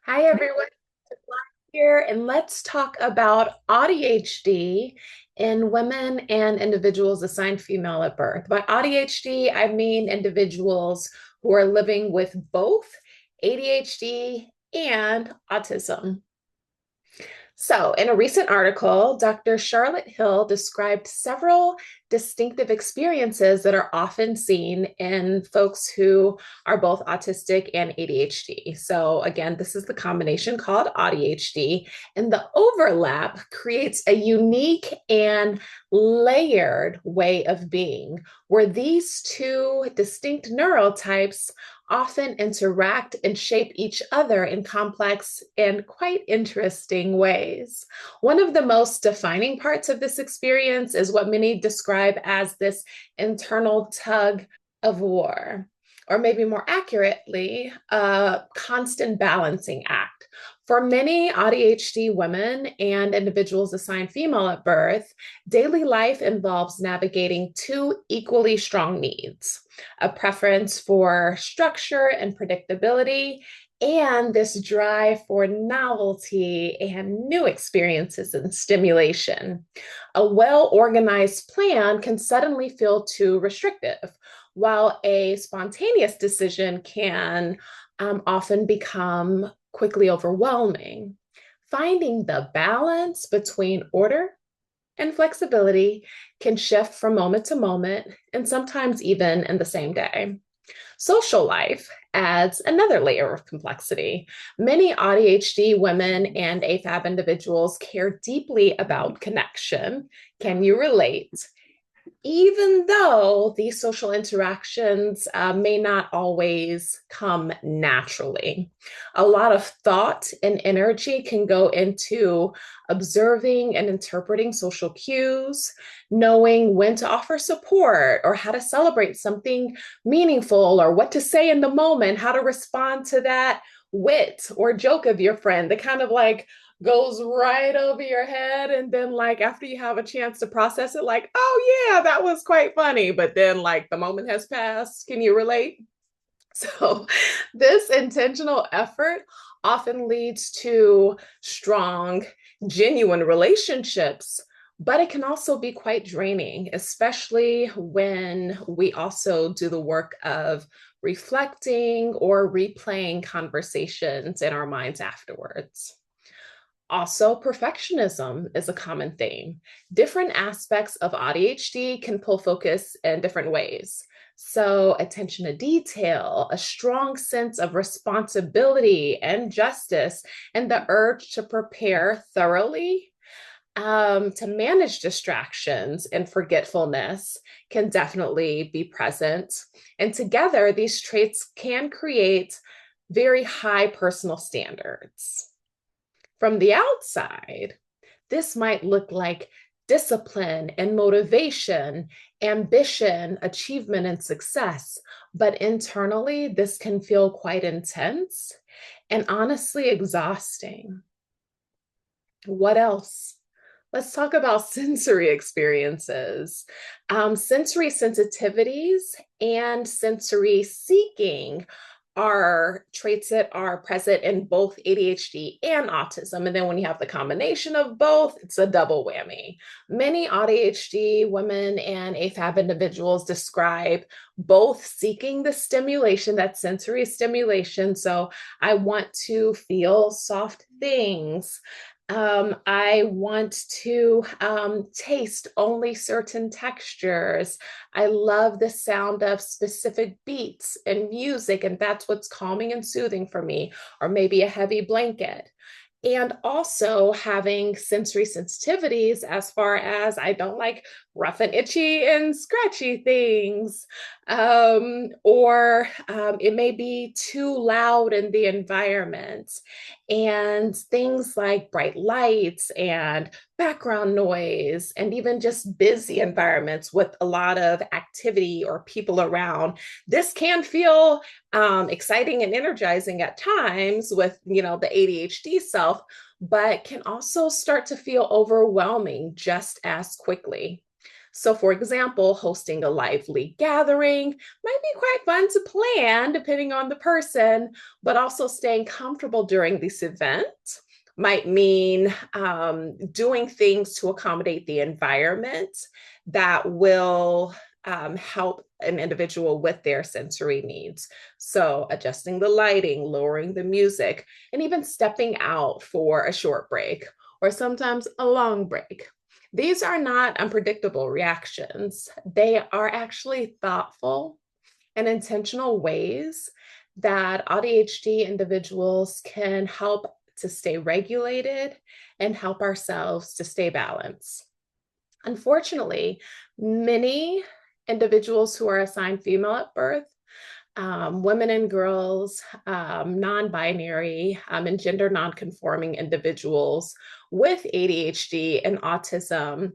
Hi, everyone. Blied here, and let's talk about AuDHD in women and individuals assigned female at birth. By AuDHD, I mean individuals who are living with both ADHD and autism. So, in a recent article, Dr. Charlotte Hill described several distinctive experiences that are often seen in folks who are both autistic and ADHD. So, again, this is the combination called AuDHD, and the overlap creates a unique and layered way of being where these two distinct neurotypes often interact and shape each other in complex and quite interesting ways. One of the most defining parts of this experience is what many describe as this internal tug of war, or maybe more accurately, a constant balancing act. For many AuDHD women and individuals assigned female at birth, daily life involves navigating two equally strong needs: a preference for structure and predictability, and this drive for novelty and new experiences and stimulation. A well organized plan can suddenly feel too restrictive, while a spontaneous decision can often become quickly overwhelming. Finding the balance between order and flexibility can shift from moment to moment and sometimes even in the same day. Social life adds another layer of complexity. Many AuDHD women and AFAB individuals care deeply about connection. Can you relate? Even though these social interactions may not always come naturally. A lot of thought and energy can go into observing and interpreting social cues, knowing when to offer support or how to celebrate something meaningful or what to say in the moment, how to respond to that wit or joke of your friend that kind of like goes right over your head. And then, like, after you have a chance to process it, like, oh, yeah, that was quite funny. But then, like, the moment has passed. Can you relate? So, this intentional effort often leads to strong, genuine relationships, but it can also be quite draining, especially when we also do the work of reflecting or replaying conversations in our minds afterwards. Also, perfectionism is a common theme. Different aspects of AuDHD can pull focus in different ways. So, attention to detail, a strong sense of responsibility and justice, and the urge to prepare thoroughly, to manage distractions and forgetfulness can definitely be present. And together, these traits can create very high personal standards. From the outside, this might look like discipline and motivation, ambition, achievement, and success. But internally, this can feel quite intense and honestly exhausting. What else? Let's talk about sensory experiences. Sensory sensitivities and sensory seeking are traits that are present in both ADHD and autism. And then when you have the combination of both, it's a double whammy. Many ADHD women and AFAB individuals describe both seeking the stimulation, that sensory stimulation. So I want to feel soft things. I want to taste only certain textures. I love the sound of specific beats and music, and that's what's calming and soothing for me, or maybe a heavy blanket. And also having sensory sensitivities as far as I don't like rough and itchy and scratchy things, or it may be too loud in the environment, and things like bright lights and background noise, and even just busy environments with a lot of activity or people around. This can feel exciting and energizing at times with, the ADHD self, but can also start to feel overwhelming just as quickly. So, for example, hosting a lively gathering might be quite fun to plan depending on the person, but also staying comfortable during this event might mean doing things to accommodate the environment that will help an individual with their sensory needs. So, adjusting the lighting, lowering the music, and even stepping out for a short break or sometimes a long break. These are not unpredictable reactions. They are actually thoughtful and intentional ways that AuDHD individuals can help to stay regulated and help ourselves to stay balanced. Unfortunately, many individuals who are assigned female at birth, women and girls, non-binary, and gender non-conforming individuals with ADHD and autism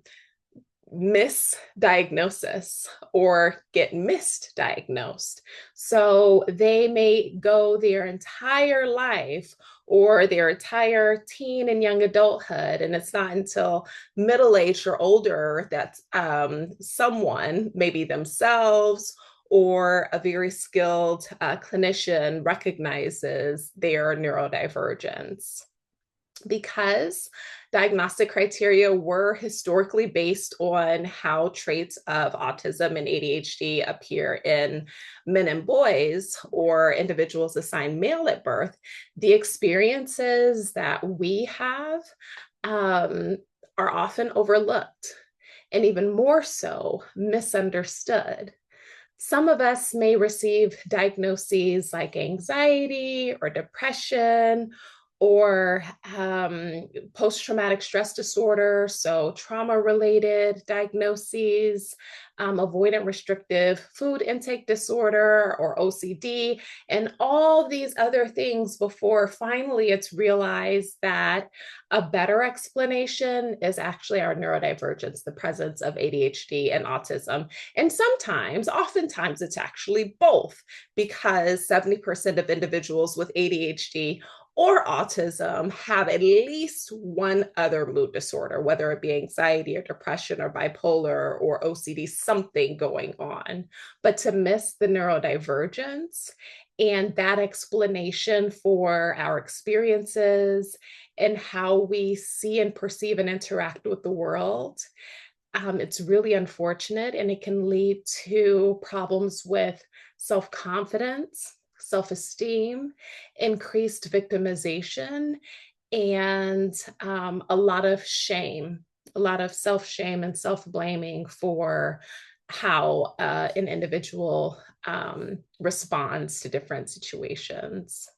misdiagnosis or get misdiagnosed. So they may go their entire life or their entire teen and young adulthood, and it's not until middle age or older that someone, maybe themselves or a very skilled clinician, recognizes their neurodivergence. Because diagnostic criteria were historically based on how traits of autism and ADHD appear in men and boys or individuals assigned male at birth, the experiences that we have are often overlooked and even more so misunderstood. Some of us may receive diagnoses like anxiety or depression or post-traumatic stress disorder, so trauma-related diagnoses, avoidant restrictive food intake disorder or OCD, and all these other things before finally it's realized that a better explanation is actually our neurodivergence, the presence of ADHD and autism. And sometimes, oftentimes, it's actually both, because 70% of individuals with ADHD or autism have at least one other mood disorder, whether it be anxiety or depression or bipolar or OCD, something going on. But to miss the neurodivergence and that explanation for our experiences and how we see and perceive and interact with the world, it's really unfortunate, and it can lead to problems with self-confidence, self-esteem, increased victimization, and a lot of shame, a lot of self-shame and self-blaming for how an individual responds to different situations.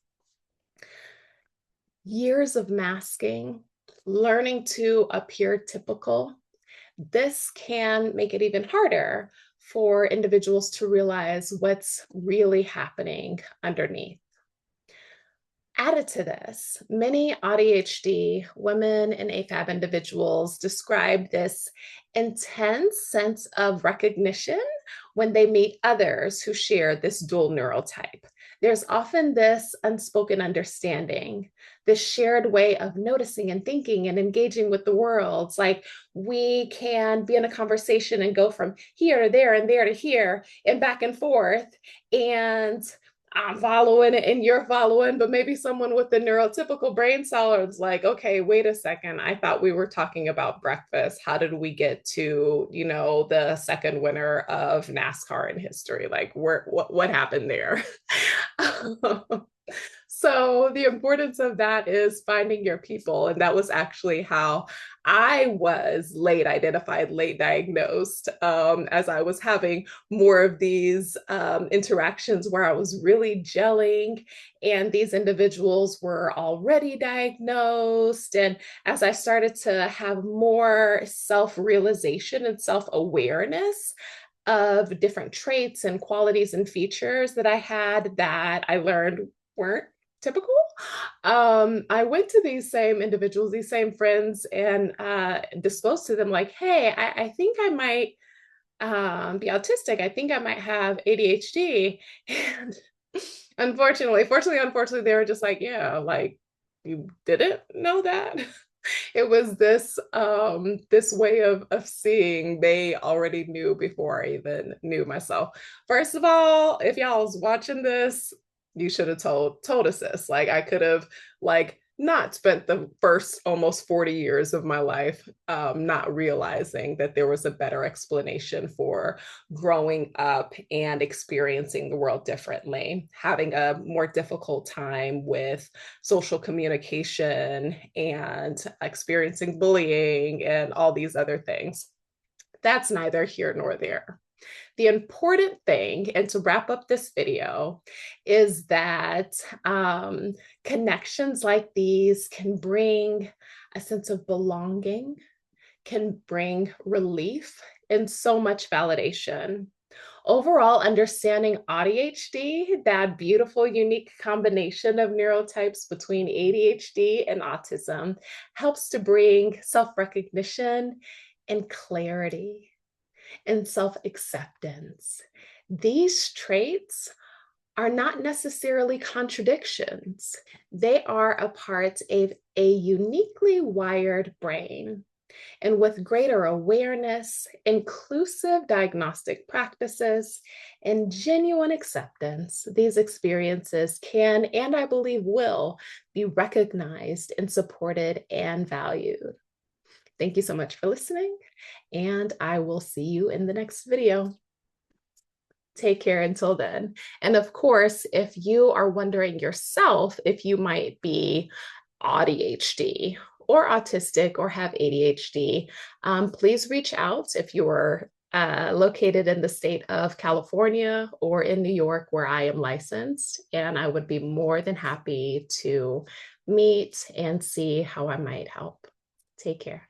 Years of masking, learning to appear typical. This can make it even harder for individuals to realize what's really happening underneath. Added to this, many AuDHD women and AFAB individuals describe this intense sense of recognition when they meet others who share this dual neurotype. There's often this unspoken understanding, this shared way of noticing and thinking and engaging with the world. It's like we can be in a conversation and go from here to there and there to here and back and forth, and I'm following it and you're following, but maybe someone with the neurotypical brain cell is like, okay, wait a second. I thought we were talking about breakfast. How did we get to, the second winner of NASCAR in history? Like, what happened there? So the importance of that is finding your people. And that was actually how I was late identified, late diagnosed, as I was having more of these interactions where I was really gelling, and these individuals were already diagnosed. And as I started to have more self-realization and self-awareness of different traits and qualities and features that I had that I learned weren't typical, I went to these same individuals, these same friends, and disclosed to them like, hey, I think I might be autistic. I think I might have ADHD. And unfortunately, they were just like, yeah, like, you didn't know that. It was this way of seeing they already knew before I even knew myself. First of all, if y'all was watching this, you should have told us this. Like I could have like not spent the first almost 40 years of my life not realizing that there was a better explanation for growing up and experiencing the world differently, having a more difficult time with social communication and experiencing bullying and all these other things. That's neither here nor there. The important thing, and to wrap up this video, is that connections like these can bring a sense of belonging, can bring relief, and so much validation. Overall, understanding AuDHD, that beautiful, unique combination of neurotypes between ADHD and autism, helps to bring self-recognition and clarity and self-acceptance. These traits are not necessarily contradictions. They are a part of a uniquely wired brain. And with greater awareness, inclusive diagnostic practices, and genuine acceptance, these experiences can, and I believe will, be recognized and supported and valued. Thank you so much for listening, and I will see you in the next video. Take care until then. And of course, if you are wondering yourself if you might be AuDHD or autistic or have ADHD, please reach out if you are located in the state of California or in New York, where I am licensed, and I would be more than happy to meet and see how I might help. Take care.